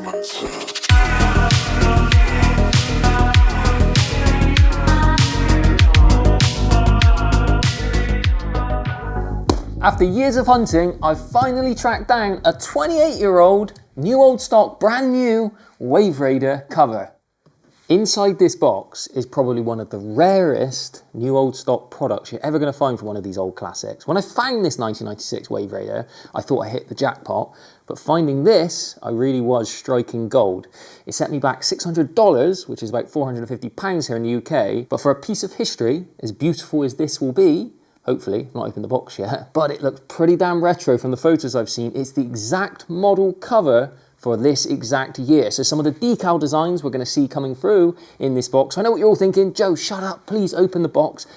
After years of hunting, I've finally tracked down a 28-year-old, new old stock, brand new WaveRaider cover. Inside this box is probably one of the rarest new old stock products you're ever going to find for one of these old classics. When I found this 1996 WaveRaider, I thought I hit the jackpot, but finding this, I really was striking gold. It set me back $600, which is about £450 here in the UK, but for a piece of history, as beautiful as this will be, hopefully, not opened the box yet, but it looks pretty damn retro from the photos I've seen. It's the exact model cover for this exact year. So some of the decal designs we're gonna see coming through in this box. I know what you're all thinking, Joe, shut up, please open the box.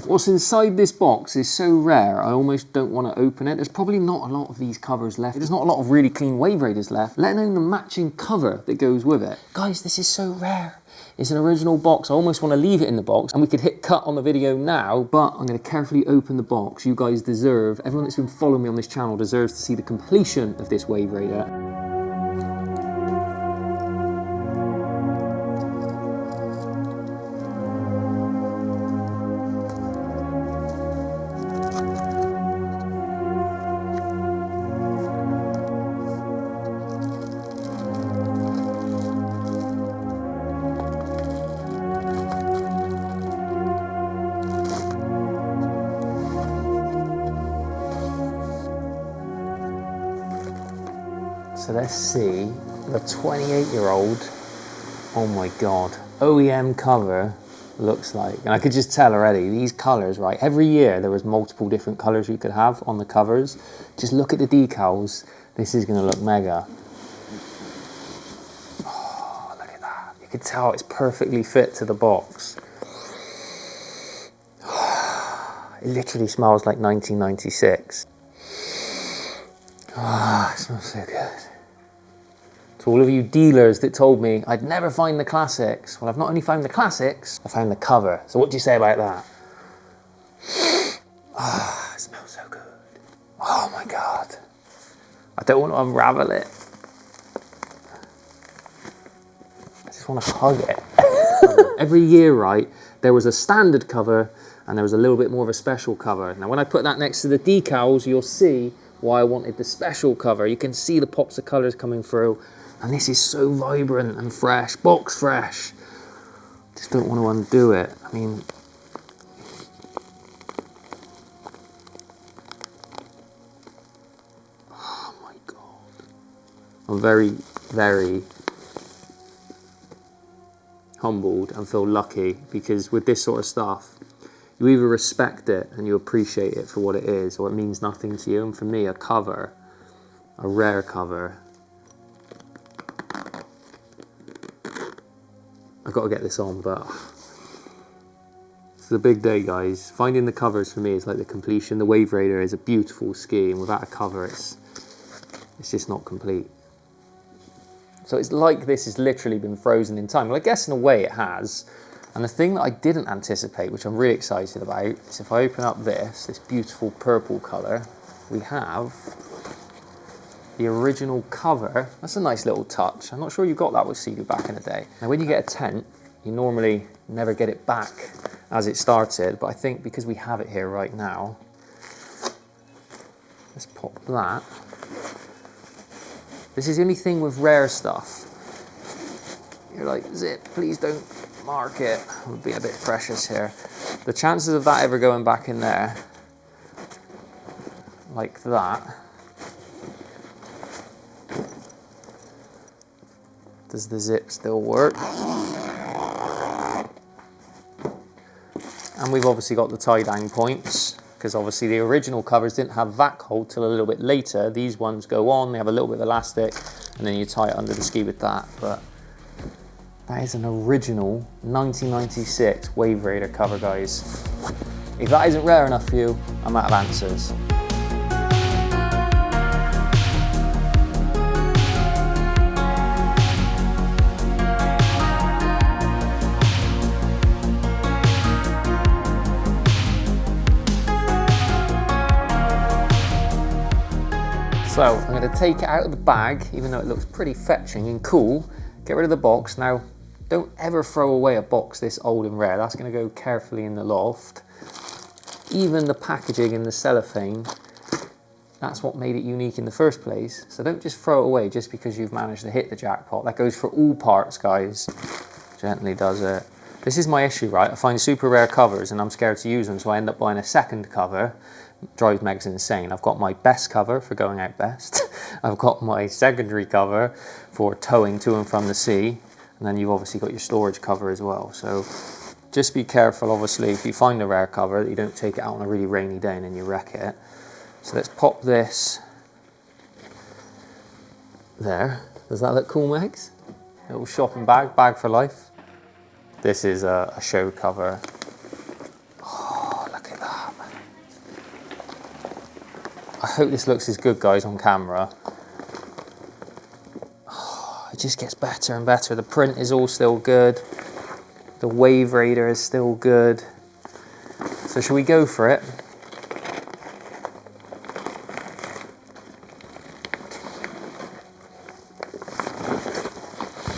What's inside this box is so rare, I almost don't wanna open it. There's probably not a lot of these covers left. There's not a lot of really clean WaveRaiders left, let alone the matching cover that goes with it. Guys, this is so rare. It's an original box. I almost want to leave it in the box and we could hit cut on the video now, but I'm going to carefully open the box. You guys deserve, everyone that's been following me on this channel deserves to see the completion of this WaveRaider. So let's see the 28-year-old, oh my God, OEM cover looks like. And I could just tell already, these colors, right? Every year there was multiple different colors you could have on the covers. Just look at the decals. This is gonna look mega. Oh, look at that. You can tell it's perfectly fit to the box. It literally smells like 1996. Ah, it smells so good. To all of you dealers that told me I'd never find the classics, well, I've not only found the classics, I found the cover. So what do you say about that? Ah, it smells so good. Oh my God. I don't want to unravel it. I just want to hug it. Every year, right, there was a standard cover and there was a little bit more of a special cover. Now when I put that next to the decals, you'll see why I wanted the special cover. You can see the pops of colors coming through, and this is so vibrant and fresh, box fresh. Just don't want to undo it. I mean, oh my God. I'm very, very humbled and feel lucky, because with this sort of stuff, you either respect it and you appreciate it for what it is, or it means nothing to you. And for me, a cover, a rare cover, I've got to get this on, but it's a big day, guys. Finding the covers for me is like the completion. The WaveRaider is a beautiful ski, and without a cover, it's just not complete. So it's like this has literally been frozen in time. Well, I guess in a way it has. And the thing that I didn't anticipate, which I'm really excited about, is if I open up this beautiful purple color, we have the original cover. That's a nice little touch. I'm not sure you got that with seadoo back in the day. Now when you get a tent, you normally never get it back as it started, but I think because we have it here right now, let's pop that. This is the only thing with rare stuff. You're like, zip, please don't mark it. I'm being a bit precious here. The chances of that ever going back in there, like that. Does the zip still work? And we've obviously got the tie-down points, because obviously the original covers didn't have vac hold till a little bit later. These ones go on, they have a little bit of elastic, and then you tie it under the ski with that. But that is an original 1996 WaveRaider cover, guys. If that isn't rare enough for you, I'm out of answers. So I'm going to take it out of the bag, even though it looks pretty fetching and cool. Get rid of the box. Now, don't ever throw away a box this old and rare. That's going to go carefully in the loft. Even the packaging and the cellophane, that's what made it unique in the first place. So don't just throw it away just because you've managed to hit the jackpot. That goes for all parts, guys. Gently does it. This is my issue, right? I find super rare covers and I'm scared to use them, so I end up buying a second cover. Drives Megs insane. I've got my best cover for going out best. I've got my secondary cover for towing to and from the sea. And then you've obviously got your storage cover as well. So just be careful, obviously, if you find a rare cover, that you don't take it out on a really rainy day and then you wreck it. So let's pop this there. Does that look cool, Megs? Little shopping bag, bag for life. This is a show cover. Oh, look at that. I hope this looks as good, guys, on camera. Oh, it just gets better and better. The print is all still good. The WaveRaider is still good. So shall we go for it?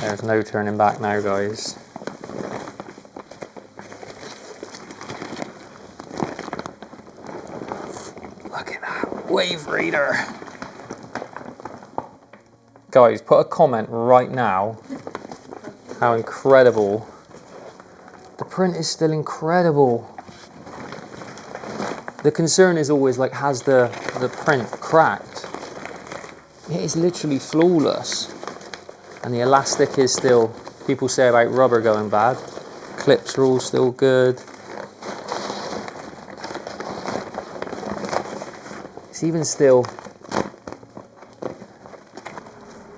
There's no turning back now, guys. Look at that WaveRaider. Guys, put a comment right now how incredible. The print is still incredible. The concern is always like, has the print cracked? It is literally flawless. And the elastic is still, people say about rubber going bad. Clips are all still good. It's even still,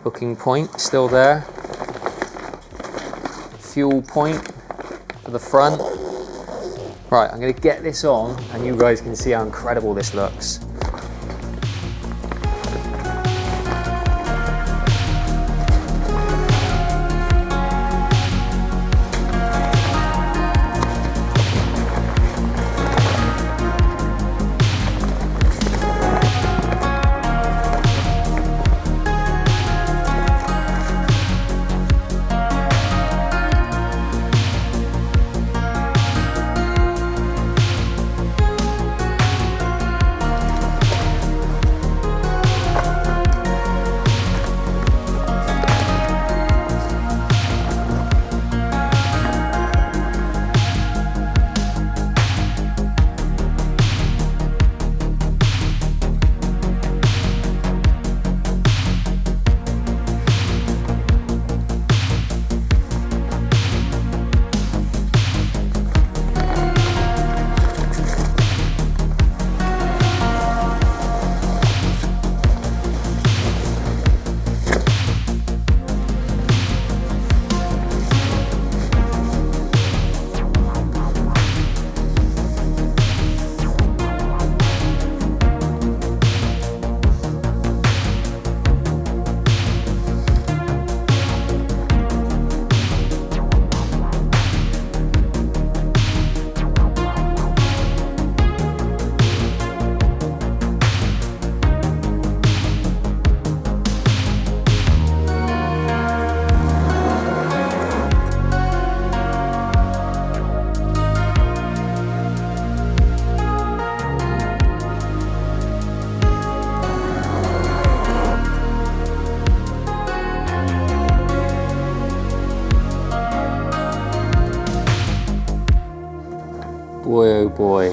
hooking point still there. Fuel point for the front. Right, I'm going to get this on and you guys can see how incredible this looks. Boy, oh boy.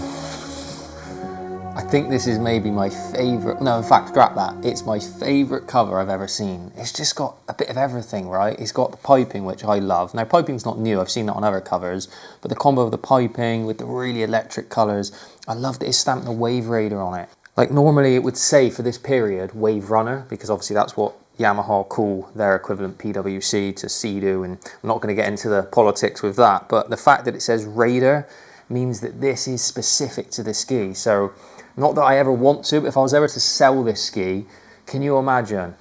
I think this is maybe my favorite, no, in fact, scrap that. It's my favorite cover I've ever seen. It's just got a bit of everything, right? It's got the piping, which I love. Now, piping's not new. I've seen that on other covers, but the combo of the piping with the really electric colors, I love that it's stamped the WaveRaider on it. Like normally it would say for this period, WaveRunner, because obviously that's what Yamaha call their equivalent PWC to seadoo, and I'm not going to get into the politics with that, but the fact that it says Raider means that this is specific to the ski. So not that I ever want to, but if I was ever to sell this ski, can you imagine?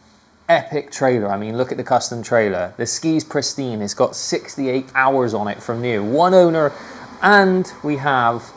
Epic trailer. I mean, look at the custom trailer. The ski's pristine. It's got 68 hours on it from new. One owner, and we have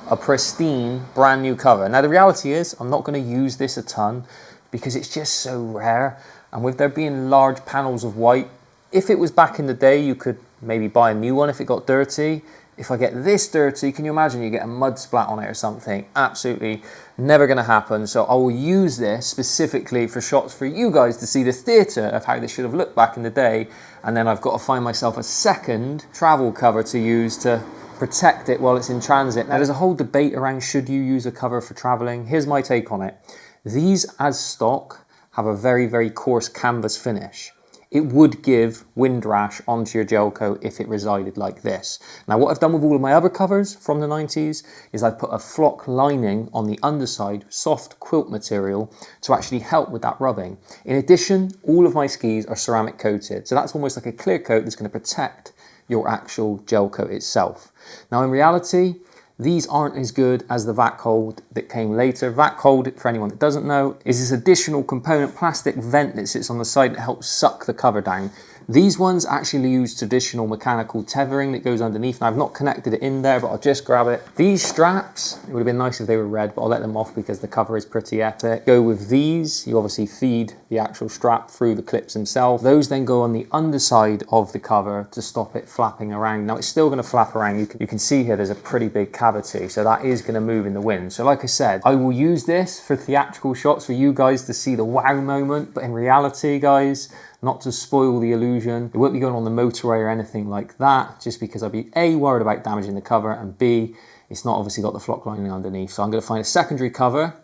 a pristine brand new cover. Now the reality is I'm not going to use this a ton because it's just so rare. And with there being large panels of white, if it was back in the day, you could maybe buy a new one if it got dirty. If I get this dirty, can you imagine you get a mud splat on it or something? Absolutely never gonna happen. So I will use this specifically for shots for you guys to see the theatre of how this should have looked back in the day. And then I've got to find myself a second travel cover to use to protect it while it's in transit. Now there's a whole debate around should you use a cover for traveling. Here's my take on it. These as stock have a very, very coarse canvas finish. It would give wind rash onto your gel coat if it resided like this. Now what I've done with all of my other covers from the 90s is I've put a flock lining on the underside, soft quilt material, to actually help with that rubbing. In addition, all of my skis are ceramic coated, so that's almost like a clear coat that's going to protect your actual gel coat itself. Now in reality, these aren't as good as the vac hold that came later. Vac hold, for anyone that doesn't know, is this additional component plastic vent that sits on the side that helps suck the cover down. These ones actually use traditional mechanical tethering that goes underneath. Now I've not connected it in there, but I'll just grab it. These straps, it would have been nice if they were red, but I'll let them off because the cover is pretty epic. Go with these. You obviously feed the actual strap through the clips themselves. Those then go on the underside of the cover to stop it flapping around. Now it's still going to flap around. You can see here there's a pretty big cavity, so that is going to move in the wind. So like I said, I will use this for theatrical shots for you guys to see the wow moment, but in reality, guys, not to spoil the illusion, it won't be going on the motorway or anything like that, just because I'd be A, worried about damaging the cover, and B, it's not obviously got the flock lining underneath. So I'm going to find a secondary cover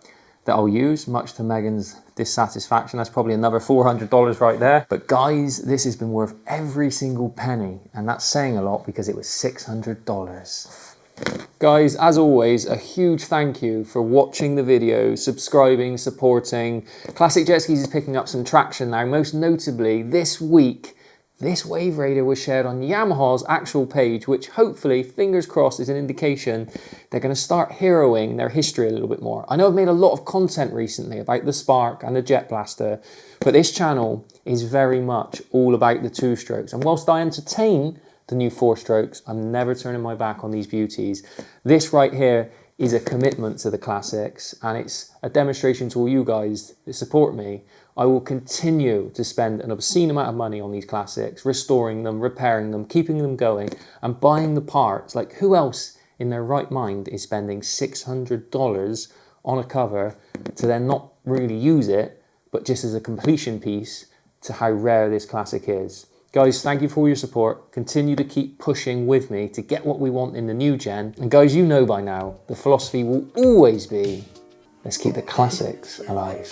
that I'll use, much to Megan's dissatisfaction. That's probably another $400 right there. But guys, this has been worth every single penny, and that's saying a lot because it was $600. Guys, as always, a huge thank you for watching the video, subscribing, supporting. Classic Jetskis is picking up some traction now. Most notably, this week, this WaveRaider was shared on Yamaha's actual page, which hopefully, fingers crossed, is an indication they're going to start heroing their history a little bit more. I know I've made a lot of content recently about the Spark and the jetblaster, but this channel is very much all about the two-strokes. And whilst I entertain the new four-strokes, I'm never turning my back on these beauties. This right here is a commitment to the classics, and it's a demonstration to all you guys that support me. I will continue to spend an obscene amount of money on these classics, restoring them, repairing them, keeping them going, and buying the parts. Like, who else in their right mind is spending $600 on a cover to then not really use it, but just as a completion piece to how rare this classic is? Guys, thank you for all your support. Continue to keep pushing with me to get what we want in the new gen. And guys, you know by now, the philosophy will always be, let's keep the classics alive.